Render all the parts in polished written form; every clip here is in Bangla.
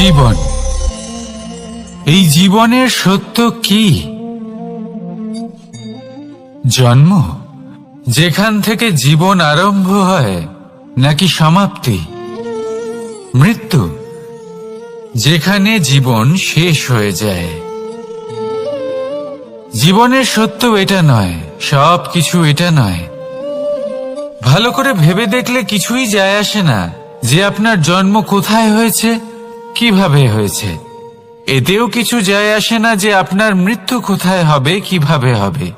জীবন, এই জীবনের সত্য কি? জন্ম, যেখান থেকে জীবন আরম্ভ হয়, নাকি সমাপ্তি? মৃত্যু, যেখানে জীবন শেষ হয়ে যায়। জীবনের সত্য এটা নয়, সবকিছু এটা নয়। ভালো করে ভেবে দেখলে কিছুই যায় আসে না যে আপনার জন্ম কোথায় হয়েছে, কিভাবে হয়েছে। এতেও কিছু যায় আসে না যে আপনার মৃত্যু কোথায় হবে, কিভাবে হবে।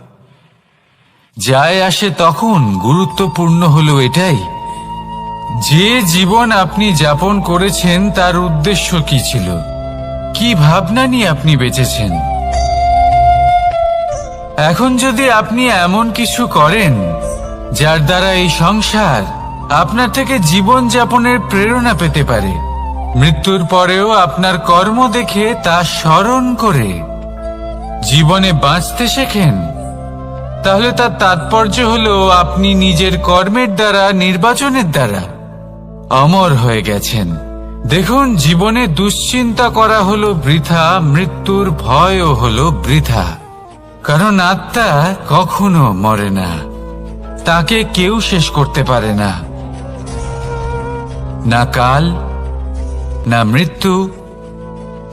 যায় আসে তখন, গুরুত্বপূর্ণ হলো এটাই যে জীবন আপনি যাপন করেছেন তার উদ্দেশ্য কি ছিল, কি ভাবনা নিয়ে আপনি বেঁচেছেন। এখন যদি আপনি এমন কিছু করেন যার দ্বারা এই সংসার আপনার থেকে জীবন যাপনের প্রেরণা পেতে পারে, মৃত্যুর পরেও আপনার কর্ম দেখে তা স্মরণ করে জীবনে বাঁচতে শেখেন, তাহলে তার তাৎপর্য হলো আপনি নিজের কর্মের দ্বারা, নির্বাচনের দ্বারা অমর হয়ে গেছেন। দেখুন, জীবনে দুশ্চিন্তা করা হলো বৃথা, মৃত্যুর ভয়ও হলো বৃথা। কারণ আত্মা কখনো মরে না, তাকে কেউ শেষ করতে পারে না। না কাল, না মৃত্যু,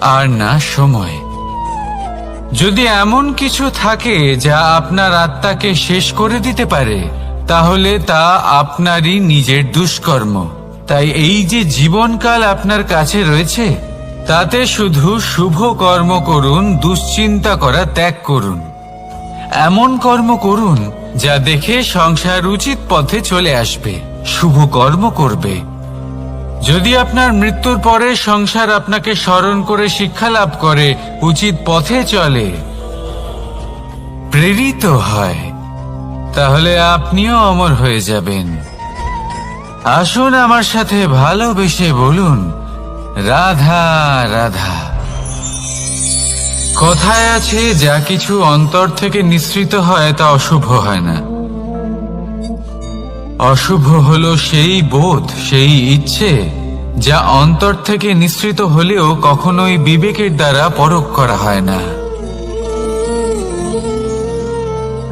আর না সময়। যদি এমন কিছু থাকে যা আপনার আত্মাকে শেষ করে দিতে পারে, তাহলে তা আপনারই নিজের দুষ্কর্ম। তাই এই যে জীবনকাল আপনার কাছে রয়েছে, তাতে শুধু শুভ কর্ম করুন, দুশ্চিন্তা করা ত্যাগ করুন। এমন কর্ম করুন যা দেখে সংসার উচিত পথে চলে আসবে, শুভ কর্ম করবে। যদি আপনার মৃত্যুর পরে সংসার আপনাকে স্মরণ করে শিক্ষা লাভ করে, উচিত পথে চলে, প্রেরিত হয়, তাহলে আপনিও অমর হয়ে যাবেন। আসুন আমার সাথে ভালোবেসে বলুন, রাধা রাধা। কথায় আছে, যা কিছু অন্তর থেকে নিঃসৃত হয় তা অশুভ হয় না। অশুভ হলো সেই বোধ, সেই ইচ্ছে যা অন্তর থেকে নিঃসৃত হলেও কখনোই বিবেকের দ্বারা পরখ করা হয় না।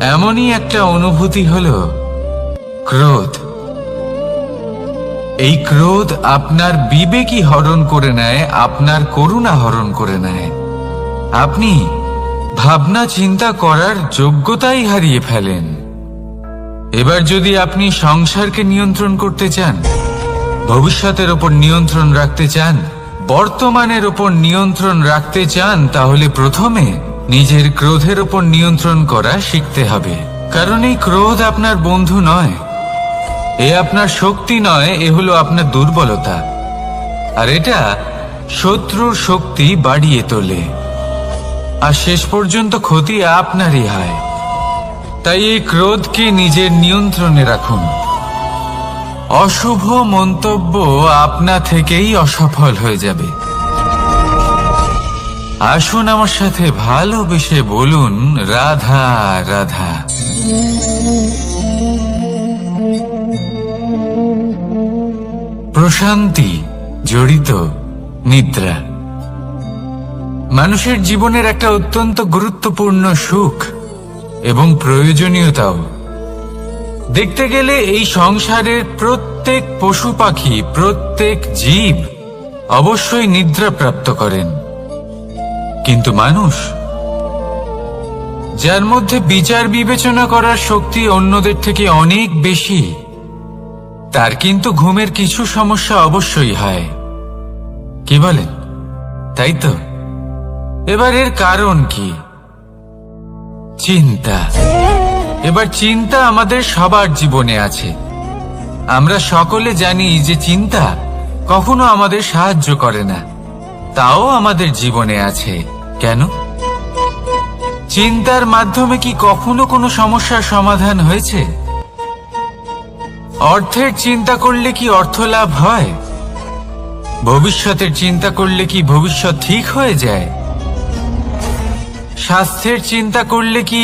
এমনই একটা অনুভূতি হলো ক্রোধ। এই ক্রোধ আপনার বিবেকই হরণ করে নেয়, আপনার করুণা হরণ করে নেয়। আপনি ভাবনা চিন্তা করার যোগ্যতাই হারিয়ে ফেলেন। এবার যদি আপনি সংসারকে নিয়ন্ত্রণ করতে চান, ভবিষ্যতের ওপর নিয়ন্ত্রণ রাখতে চান, বর্তমানের ওপর নিয়ন্ত্রণ রাখতে চান, তাহলে প্রথমে নিজের ক্রোধের ওপর নিয়ন্ত্রণ করা শিখতে হবে। কারণ এই ক্রোধ আপনার বন্ধু নয়, এ আপনার শক্তি নয়, এ হলো আপনার দুর্বলতা। আর এটা শত্রুর শক্তি বাড়িয়ে তোলে, আর শেষ পর্যন্ত ক্ষতি আপনারই হয়। তাই এই ক্রোধকে নিজের নিয়ন্ত্রণে রাখুন। অশুভ মন্তব্য আপনা থেকেই অসফল হয়ে যাবে। আসুন আমার সাথে ভালোবেসে বলুন, রাধা রাধা। প্রশান্তি জড়িত নিদ্রা মানুষের জীবনের একটা অত্যন্ত গুরুত্বপূর্ণ সুখ এবং প্রয়োজনীয়তাও। দেখতে গেলে এই সংসারের প্রত্যেক পশু পাখি, প্রত্যেক জীব অবশ্যই নিদ্রা প্রাপ্ত করেন। কিন্তু মানুষ, যার মধ্যে বিচার বিবেচনা করার শক্তি অন্যদের থেকে অনেক বেশি, তার কিন্তু ঘুমের কিছু সমস্যা অবশ্যই হয়। কি বলেন? তাই তো। এবার এর কারণ কি? চিন্তা। এবার চিন্তা আমাদের সবার জীবনে আছে। আমরা সকলে জানি যে চিন্তা কখনো আমাদের সাহায্য করে না, তাও আমাদের জীবনে আছে। কেন? চিন্তার মাধ্যমে কি কখনো কোনো সমস্যার সমাধান হয়েছে? অর্থের চিন্তা করলে কি অর্থ লাভ হয়? ভবিষ্যতের চিন্তা করলে কি ভবিষ্যৎ ঠিক হয়ে যায়? স্বাস্থ্যের চিন্তা করলে কি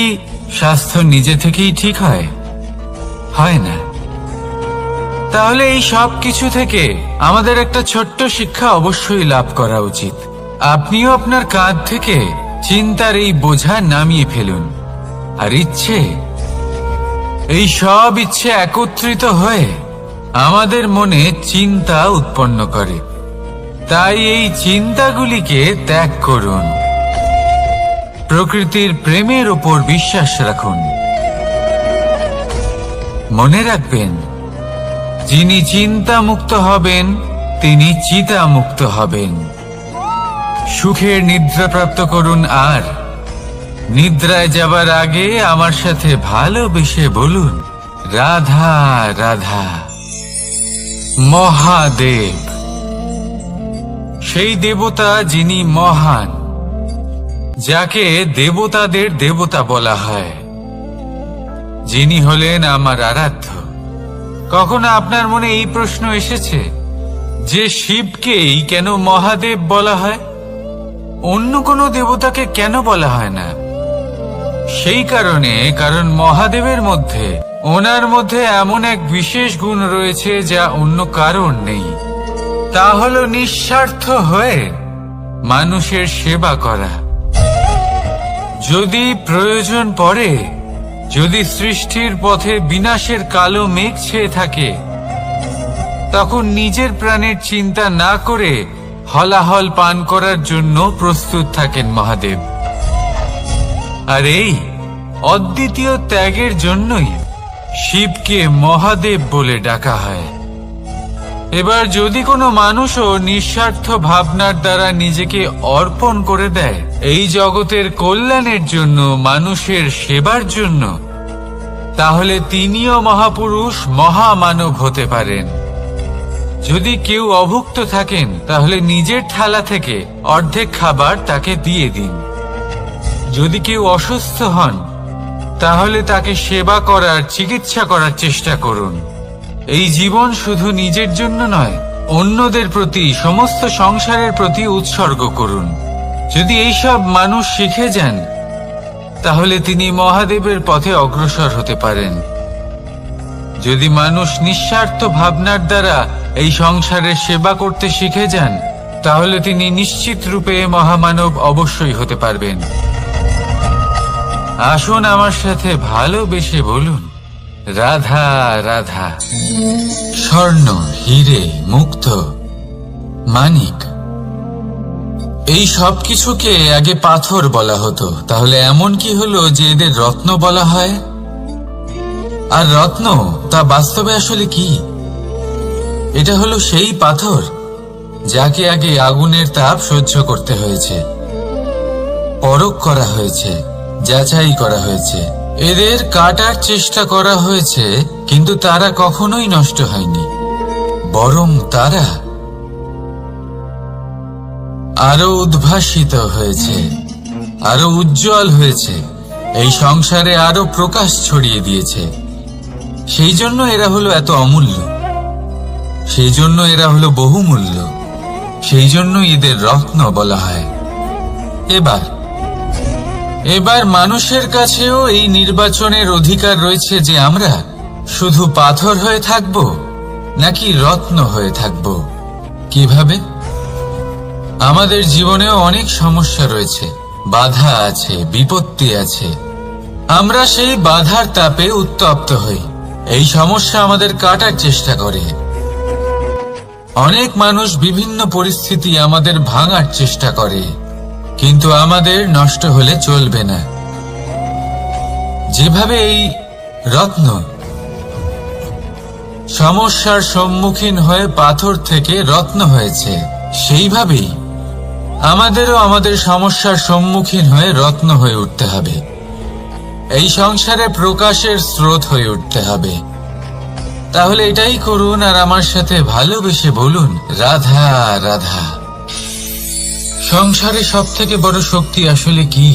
স্বাস্থ্য নিজে থেকেই ঠিক হয়? হয় না। তাহলে এই সব কিছু থেকে আমাদের একটা ছোট্ট শিক্ষা অবশ্যই লাভ করা উচিত। আপনিও আপনার কাঁধ থেকে চিন্তার এই বোঝা নামিয়ে ফেলুন। আর এই সব ইচ্ছে একত্রিত হয়ে আমাদের মনে চিন্তা উৎপন্ন করে। তাই এই চিন্তাগুলিকে ত্যাগ করুন। প্রকৃতির প্রেমের ওপর বিশ্বাস রাখুন। মনে রাখবেন, যিনি চিন্তা মুক্ত হবেন তিনি চিতা মুক্ত হবেন। সুখের নিদ্রা প্রাপ্ত করুন, আর নিদ্রায় যাবার আগে আমার সাথে ভালোবেসে বলুন, রাধা রাধা। মহাদেব, সেই দেবতা যিনি মহান, যাকে দেবতাদের দেবতা বলা হয়, যিনি হলেন আমার আরাধ্য। কখনো আপনার মনে এই প্রশ্ন এসেছে যে শিবকেই কেন মহাদেব বলা হয়, অন্য কোনো দেবতাকে কেন বলা হয় না? সেই কারণ মহাদেবের মধ্যে, ওনার মধ্যে এমন এক বিশেষ গুণ রয়েছে যা অন্য কারোর নেই। তা হলো নিঃস্বার্থ হয়ে মানুষের সেবা করা। যদি প্রয়োজন পড়ে, যদি সৃষ্টির পথে বিনাশের কালো মেঘ ছেয়ে থাকে, তখন নিজের প্রাণের চিন্তা না করে হলাহল পান করার জন্য প্রস্তুত থাকেন মহাদেব। আর এই অদ্বিতীয় ত্যাগের জন্যই শিবকে মহাদেব বলে ডাকা হয়। এবার যদি কোনো মানুষও নিঃস্বার্থ ভাবনার দ্বারা নিজেকে অর্পণ করে দেয় এই জগতের কল্যাণের জন্য, মানুষের সেবার জন্য, তাহলে তিনিও মহাপুরুষ, মহামানব হতে পারেন। যদি কেউ অভুক্ত থাকেন, তাহলে নিজের থালা থেকে অর্ধেক খাবার তাকে দিয়ে দিন। যদি কেউ অসুস্থ হন, তাহলে তাকে সেবা করার, চিকিৎসা করার চেষ্টা করুন। এই জীবন শুধু নিজের জন্য নয়, অন্যদের প্রতি, সমস্ত সংসারের প্রতি উৎসর্গ করুন। যদি এইসব মানুষ শিখে যান, তাহলে তিনি মহাদেবের পথে অগ্রসর হতে পারেন। যদি মানুষ নিঃস্বার্থ ভাবনার দ্বারা এই সংসারের সেবা করতে শিখে যান, তাহলে তিনি নিশ্চিত রূপে মহামানব অবশ্যই হতে পারবেন। আসুন আমার সাথে ভালোবেসে বলুন, রাধা রাধা। স্বর্ণ, হীরে, মুক্ত, মানিক, এই সব কিছুকে আগে পাথর বলা হতো। তাহলে এমন কি হলো যে এদের রত্ন বলা হয়? আর রত্ন তা বাস্তবে আসলে কি? এটা হলো সেই পাথর যাকে আগে আগুনের তাপ সহ্য করতে হয়েছে, পরখ করা হয়েছে, যাচাই করা হয়েছে, এদের কাটার চেষ্টা করা হয়েছে, কিন্তু তারা কখনোই নষ্ট হয়নি, বরং তারা আরো উদ্ভাসিত হয়েছে, আরো উজ্জ্বল হয়েছে, এই সংসারে আরো প্রকাশ ছড়িয়ে দিয়েছে। সেই জন্য এরা হলো এত অমূল্য, সেই জন্য এরা হলো বহুমূল্য, সেই জন্য এদের রত্ন বলা হয়। এবার মানুষের কাছেও এই নির্বাচনের অধিকার রয়েছে যে আমরা শুধু পাথর হয়ে থাকব নাকি রত্ন হয়ে থাকব। কিভাবে? আমাদের জীবনেও অনেক সমস্যা রয়েছে, বাধা আছে, বিপত্তি আছে। আমরা সেই বাধার তাপে উত্তপ্ত হই, এই সমস্যা আমাদের কাটার চেষ্টা করে। অনেক মানুষ বিভিন্ন পরিস্থিতি আমাদের ভাঙার চেষ্টা করে, কিন্তু আমাদের নষ্ট হলে চলবে না। যেভাবে এই রত্ন সমস্যার সম্মুখীন হয়ে পাথর থেকে রত্ন হয়েছে, সেইভাবেই আমাদেরও আমাদের সমস্যার সম্মুখীন হয়ে রত্ন হয়ে উঠতে হবে। এই সংসারে প্রকাশের স্রোত হয়ে উঠতে হবে। তাহলে এটাই করুন, আর আমার সাথে ভালোবেসে বলুন, রাধা রাধা। সংসারে সব থেকে বড় শক্তি আসলে কি?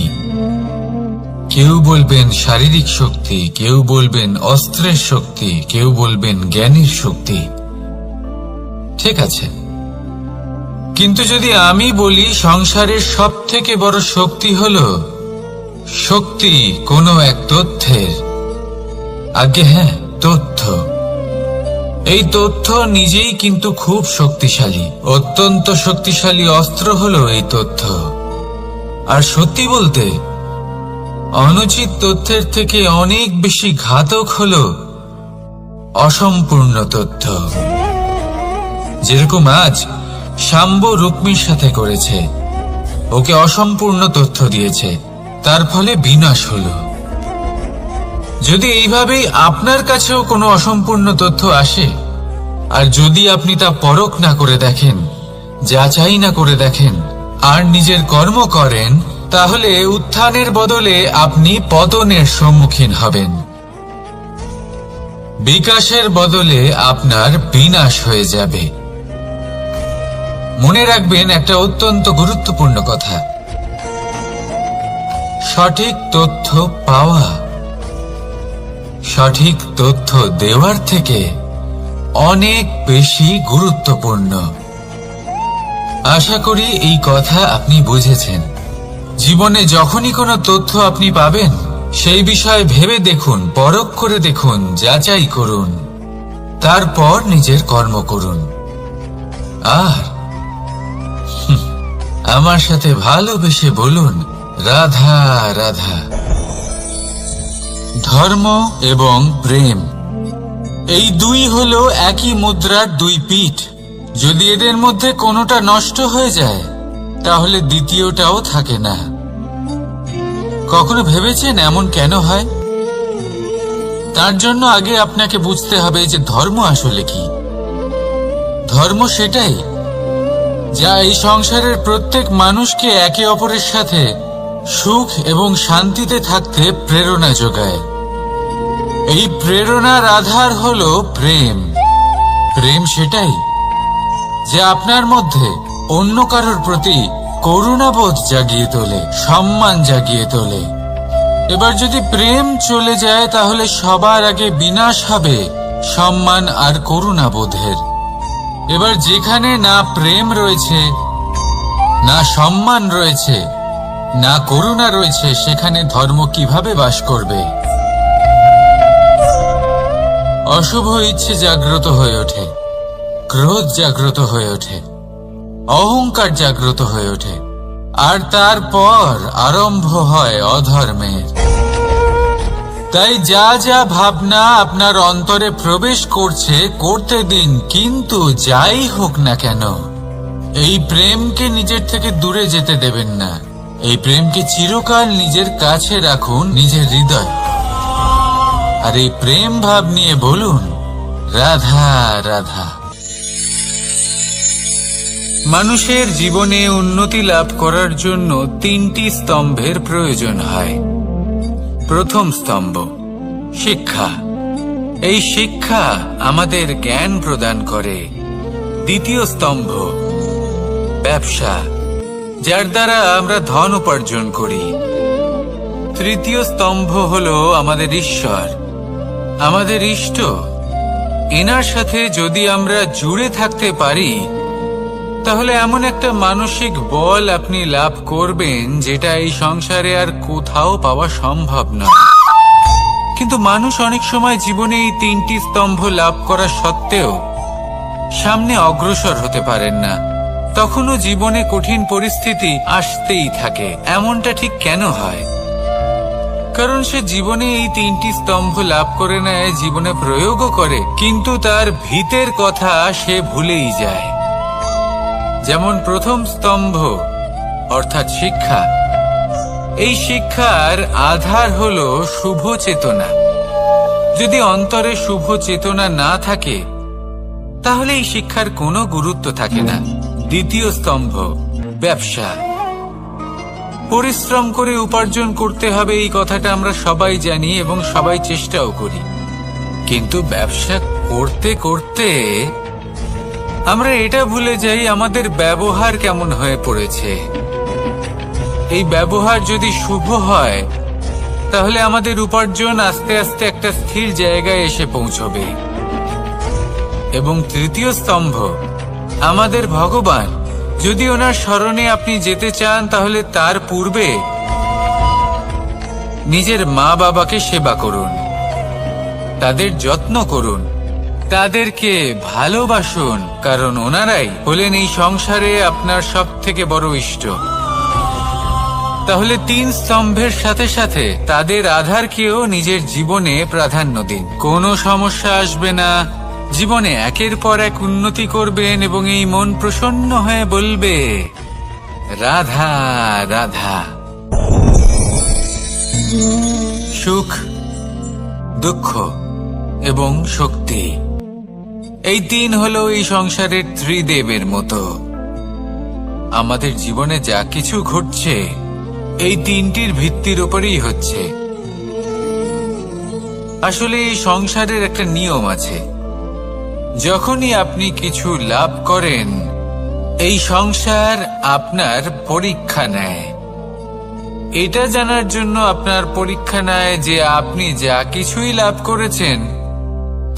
কেউ বলবেন শারীরিক শক্তি, কেউ বলবেন অস্ত্রের শক্তি, কেউ বলবেন জ্ঞানের শক্তি। ঠিক আছে, কিন্তু যদি আমি বলি সংসারের সব থেকে বড় শক্তি হলো শক্তি কোনো এক তথ্যের, আগে হ্যাঁ, তথ্য। এই তথ্য নিজেই কিন্তু খুব শক্তিশালী, অত্যন্ত শক্তিশালী অস্ত্র হলো এই তথ্য। আর সত্যি বলতে অনুচিত তথ্যের থেকে অনেক বেশি ঘাতক হলো অসম্পূর্ণ তথ্য। যেরকম আজ শাম্ব রুক্মির সাথে করেছে, ওকে অসম্পূর্ণ তথ্য দিয়েছে, তার ফলে বিনাশ হলো। যদি এইভাবেই আপনার কাছেও কোনো অসম্পূর্ণ তথ্য আসে, আর যদি আপনি তা পরখ না করে দেখেন, যাচাই না করে দেখেন, আর নিজের কর্ম করেন, তাহলে উত্থানের বদলে আপনি পতনের সম্মুখীন হবেন। বিকাশের বদলে আপনার বিনাশ হয়ে যাবে। মনে রাখবেন একটা অত্যন্ত গুরুত্বপূর্ণ কথা, সঠিক তথ্য পাওয়া সঠিক তথ্য দেওয়ার থেকে অনেক বেশি গুরুত্বপূর্ণ। আশা করি এই কথা আপনি বুঝেছেন। জীবনে যখনই কোনো তথ্য আপনি পাবেন, সেই বিষয়ে ভেবে দেখুন, পরখ করে দেখুন, যাচাই করুন, তারপর নিজের কর্ম করুন। আর আমার সাথে ভালোবেসে বলুন, রাধা রাধা। ধর্ম এবং প্রেম, এই দুই হলো একই মুদ্রার দুই পিঠ। যদি এদের মধ্যে কোনোটা নষ্ট হয়ে যায়, তাহলে দ্বিতীয়টাও থাকে না। কখনো ভেবেছেন এমন কেন হয়? তার জন্য আগে আপনাকে বুঝতে হবে যে ধর্ম আসলে কি। ধর্ম সেটাই যা এই সংসারের প্রত্যেক মানুষকে একে অপরের সাথে সুখ এবং শান্তিতে থাকতে প্রেরণা যোগায়। এই প্রেরণার আধার হলো প্রেম। প্রেম সেটাই যা আপনার মধ্যে অন্য কারোর প্রতি করুণাবোধ জাগিয়ে তোলে, সম্মান জাগিয়ে তোলে। এবার যদি প্রেম চলে যায়, তাহলে সবার আগে বিনাশ হবে সম্মান আর করুণাবোধের। এবার যেখানে না প্রেম রয়েছে, না সম্মান রয়েছে, না করুণা রয়েছে, সেখানে ধর্ম কিভাবে বাস করবে? অশুভ ইচ্ছে জাগ্রত হয়ে ওঠে, ক্রোধ জাগ্রত হয়ে ওঠে, অহংকার জাগ্রত হয়ে ওঠে, আর তারপর আরম্ভ হয় অধর্মের। তাই যা যা ভাবনা আপনার অন্তরে প্রবেশ করছে, করতে দিন, কিন্তু যাই হোক না কেন, এই প্রেমকে নিজের থেকে দূরে যেতে দেবেন না। এই প্রেমকে চিরকাল নিজের কাছে রাখুন, নিজের হৃদয়। আর এই প্রেম ভাব নিয়ে বলুন, রাধা রাধা। মানুষের জীবনে উন্নতি লাভ করার জন্য তিনটি স্তম্ভের প্রয়োজন হয়। প্রথম স্তম্ভ শিক্ষা। এই শিক্ষা আমাদের জ্ঞান প্রদান করে। দ্বিতীয় স্তম্ভ ব্যবসা, যার দ্বারা আমরা ধন উপার্জন করি। তৃতীয় স্তম্ভ হলো আমাদের ঈশ্বর, আমাদের ইষ্ট। এনার সাথে যদি আমরা জুড়ে থাকতে পারি, তাহলে এমন একটা মানসিক বল আপনি লাভ করবেন যেটা এই সংসারে আর কোথাও পাওয়া সম্ভব নয়। কিন্তু মানুষ অনেক সময় জীবনে এই তিনটি স্তম্ভ লাভ করা সত্ত্বেও সামনে অগ্রসর হতে পারেন না। তখনও জীবনে কঠিন পরিস্থিতি আসতেই থাকে। এমনটা ঠিক কেন হয়? কারণ সে জীবনে এই তিনটি স্তম্ভ লাভ করে নেয়, জীবনে প্রয়োগও করে, কিন্তু তার ভিতের কথা সে ভুলেই যায়। যেমন প্রথম স্তম্ভ অর্থাৎ শিক্ষা। এই শিক্ষার আধার হলো শুভ চেতনা। যদি অন্তরে শুভ চেতনা না থাকে, তাহলে এই শিক্ষার কোনো গুরুত্ব থাকে না। দ্বিতীয় স্তম্ভ ব্যবসা। পরিশ্রম করে উপার্জন করতে হবে, এই কথাটা আমরা সবাই জানি এবং সবাই চেষ্টাও করি। কিন্তু ব্যবসা করতে করতে আমরা এটা ভুলে যাই আমাদের ব্যবহার কেমন হয়ে পড়েছে। এই ব্যবহার যদি শুভ হয়, তাহলে আমাদের উপার্জন আস্তে আস্তে একটা স্থির জায়গায় এসে পৌঁছবে। এবং তৃতীয় স্তম্ভ আমাদের ভগবান। যদি ওনার শরণে আপনি যেতে চান, তাহলে তার পূর্বে নিজের মা বাবাকে সেবা করুন, তাদের যত্ন করুন, তাদেরকে ভালোবাসুন, কারণ ওনারাই হলেন এই সংসারে আপনার সব থেকে বড় ইষ্ট। তাহলে 3 স্তম্ভের সাথে সাথে তাদের আধারকেও নিজের জীবনে প্রাধান্য দিন। কোনো সমস্যা আসবে না, জীবনে একের পর এক উন্নতি করবেন এবং এই মন প্রসন্ন হয়ে বলবে রাধা রাধা। সুখ, দুঃখ এবং শক্তি, এই 3 হলো এই সংসারের ত্রিদেবের মতো। আমাদের জীবনে যা কিছু ঘটছে এই 3টির ভিত্তির উপরেই হচ্ছে। আসলে এই সংসারের একটা নিয়ম আছে, যখনই আপনি কিছু লাভ করেন এই সংসার আপনার পরীক্ষা নেয়। এটা জানার জন্য আপনার পরীক্ষা নেয় যে আপনি যা কিছুই লাভ করেছেন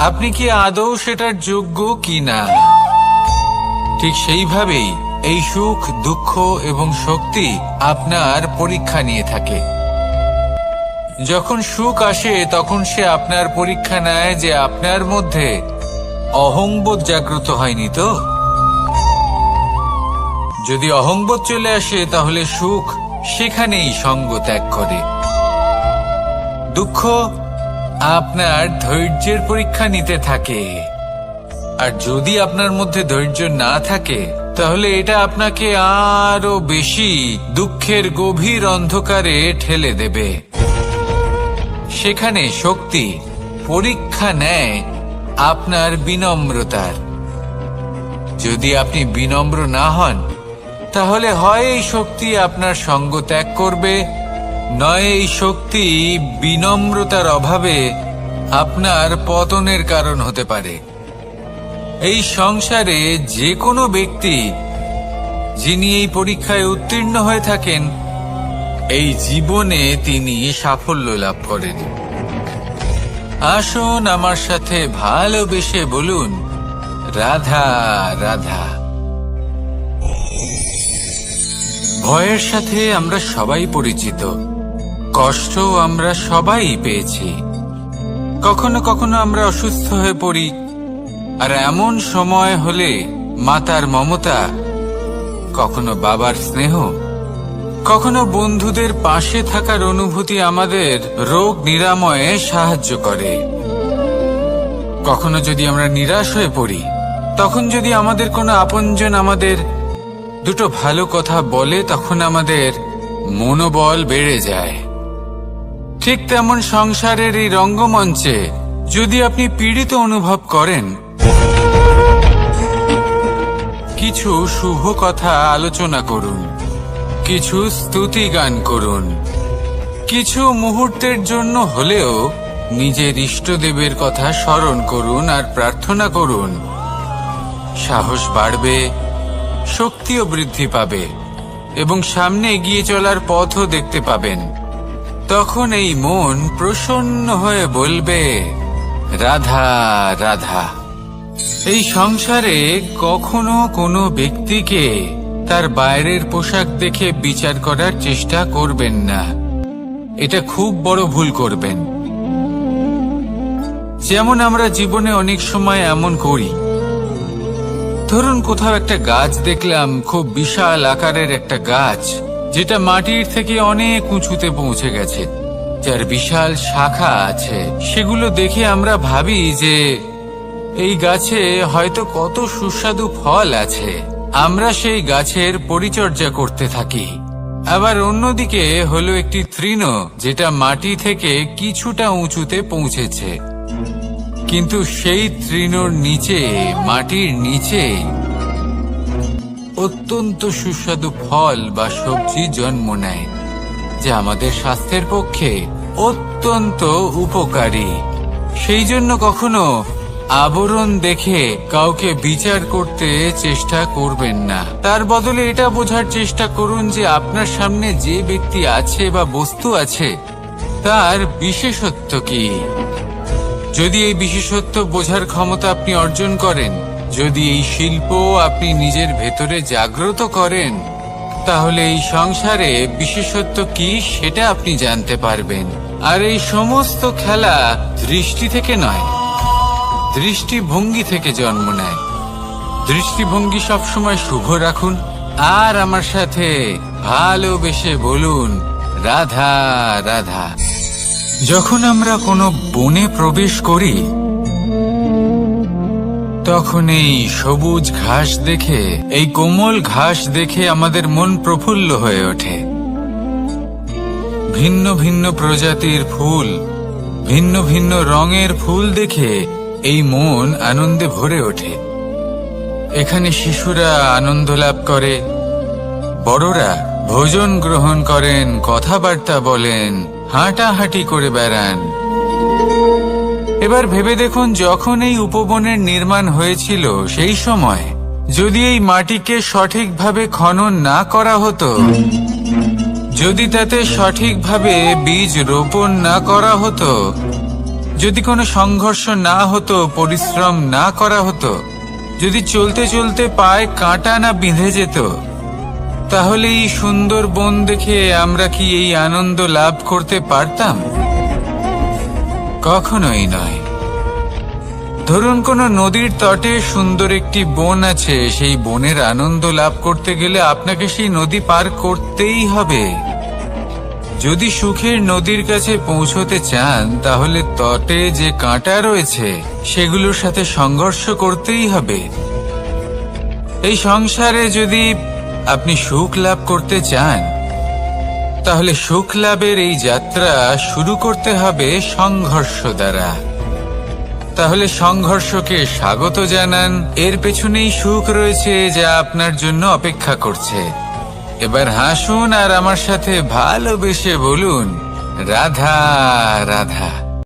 আপনি কি আদৌ সেটার যোগ্য কিনা। ঠিক সেইভাবেই এই সুখ, দুঃখ এবং শক্তি আপনার পরীক্ষা নিয়ে থাকে। যখন সুখ আসে তখন সে আপনার পরীক্ষা নেয় যে আপনার মধ্যে অহংবোধ জাগ্রত হয়নি তো। যদি অহংবোধ চলে আসে তাহলে সুখ সেখানেই সঙ্গ ত্যাগ করে। দুঃখ আপনার ধৈর্যের পরীক্ষা নিতে থাকে, আর যদি আপনার মধ্যে ধৈর্য না থাকে তাহলে এটা আপনাকে আরো বেশি দুঃখের গভীর অন্ধকারে ঠেলে দেবে। সেখানে শক্তি পরীক্ষা নেয় আপনার বিনম্রতার। যদি আপনি বিনম্র না হন তাহলে হয় এই শক্তি আপনার সঙ্গ ত্যাগ করবে, নয় এই শক্তি বিনম্রতার অভাবে আপনার পতনের কারণ হতে পারে। এই সংসারে যে কোনো ব্যক্তি যিনি এই পরীক্ষায় উত্তীর্ণ হয়ে থাকেন এই জীবনে তিনি সাফল্য লাভ করেন। আসুন আমার সাথে ভালোবেসে বলুন রাধা রাধা। ভয়ের সাথে আমরা সবাই পরিচিত, কষ্ট আমরা সবাই পেয়েছি। কখনো কখনো আমরা অসুস্থ হয়ে পড়ি, আর এমন সময় হলে মাতার মমতা, কখনো বাবার স্নেহ, কখনো বন্ধুদের পাশে থাকার অনুভূতি আমাদের রোগ নিরাময়ে সাহায্য করে। কখনো যদি আমরা নিরাশ হয়ে পড়ি, তখন যদি আমাদের কোনো আপনজন আমাদের দুটো ভালো কথা বলে তখন আমাদের মনোবল বেড়ে যায়। ঠিক তেমন সংসারের এই রঙ্গমঞ্চে যদি আপনি পীড়িত অনুভব করেন, কিছু শুভ কথা আলোচনা করুন, কিছু স্তুতি গান করুন, কিছু মুহূর্তের জন্য হলেও নিজের ইষ্টদেবের কথা স্মরণ করুন আর প্রার্থনা করুন। সাহস বাড়বে, শক্তিও বৃদ্ধি পাবে এবং সামনে এগিয়ে চলার পথও দেখতে পাবেন। তখন এই মন প্রসন্ন হয়ে বলবে রাধা রাধা। এই সংসারে কখনো কোনো ব্যক্তিকে তার বাইরের পোশাক দেখে বিচার করার চেষ্টা করবেন না, এটা খুব বড় ভুল করবেন। যেমন আমরা জীবনে অনেক সময় এমন করি, ধরুন কোথাও একটা গাছ দেখলাম, খুব বিশাল আকারের একটা গাছ যেটা মাটির থেকে অনেক উঁচুতে পৌঁছে গেছে, যার বিশাল শাখা আছে। সেগুলো দেখে আমরা ভাবি যে এই গাছে হয়তো কত সুস্বাদু ফল আছে, আমরা সেই গাছের পরিচর্যা করতে থাকি। আবার অন্যদিকে হলো একটি তৃণ যেটা মাটি থেকে কিছুটা উঁচুতে পৌঁছেছে, কিন্তু সেই তৃণর নিচে, মাটির নিচে অত্যন্ত সুস্বাদু ফল বা সবজি জন্ম নেয়, যা আমাদের স্বাস্থ্যের পক্ষে অত্যন্ত উপকারী। সেই জন্য কখনো আবরণ দেখে কাউকে বিচার করতে চেষ্টা করবেন না। তার বদলে এটা বোঝার চেষ্টা করুন যে আপনার সামনে যে ব্যক্তি আছে বা বস্তু আছে তার বিশেষত্ব কি। যদি এই বিশেষত্ব বোঝার ক্ষমতা আপনি অর্জন করেন, যদি এই শিল্প আপনি নিজের ভেতরে জাগ্রত করেন, তাহলে এই সংসারে বিশেষত্ব কি সেটা আপনি জানতে পারবেন। আর এই সমস্ত খেলা দৃষ্টি থেকে নয়, দৃষ্টিভঙ্গি থেকে জন্ম নেয়। দৃষ্টিভঙ্গি সবসময় শুভ রাখুন আর আমার সাথে ভালোবেসে বলুন, রাধা রাধা। যখন আমরা কোনো বনে প্রবেশ করি, তখন এই সবুজ ঘাস দেখে, এই কোমল ঘাস দেখে আমাদের মন প্রফুল্ল হয়ে ওঠে। ভিন্ন ভিন্ন প্রজাতির ফুল, ভিন্ন ভিন্ন রঙের ফুল দেখে এই মন আনন্দে ভরে ওঠে। এখানে শিশুরা আনন্দ লাভ করে, বড়রা ভোজন গ্রহণ করেন, কথাবার্তা বলেন, হাঁটাহাঁটি করে বেড়ান। এবার ভেবে দেখুন, যখন এই উপবনের নির্মাণ হয়েছিল সেই সময় যদি এই মাটিকে সঠিকভাবে খনন না করা হতো, যদি তাতে সঠিকভাবে বীজ রোপণ না করা হতো, যদি কোনো সংঘর্ষ না হতো, পরিশ্রম না করা হতো, যদি চলতে চলতে পায়ে কাঁটা না বিঁধে যেত, তাহলে এই সুন্দর বন দেখে আমরা কি এই আনন্দ লাভ করতে পারতাম? কখনোই নয়। ধরুন কোনো নদীর তটে সুন্দর একটি বন আছে, সেই বনের আনন্দ লাভ করতে গেলে আপনাকে সেই নদী পার করতেই হবে। যদি সুখের নদীর কাছে পৌঁছতে চান, তাহলে তটে যে কাঁটা রয়েছে সেগুলোর সাথে সংঘর্ষ করতেই হবে। এই সংসারে যদি আপনি সুখ লাভ করতে চান, তাহলে সুখ লাভের এই যাত্রা শুরু করতে হবে সংঘর্ষ দ্বারা। তাহলে সংঘর্ষকে স্বাগত জানান, এর পেছনেই সুখ রয়েছে যা আপনার জন্য অপেক্ষা করছে। এবার হাসুন আর আমার সাথে ভালোবেসে বলুন, রাধা রাধা।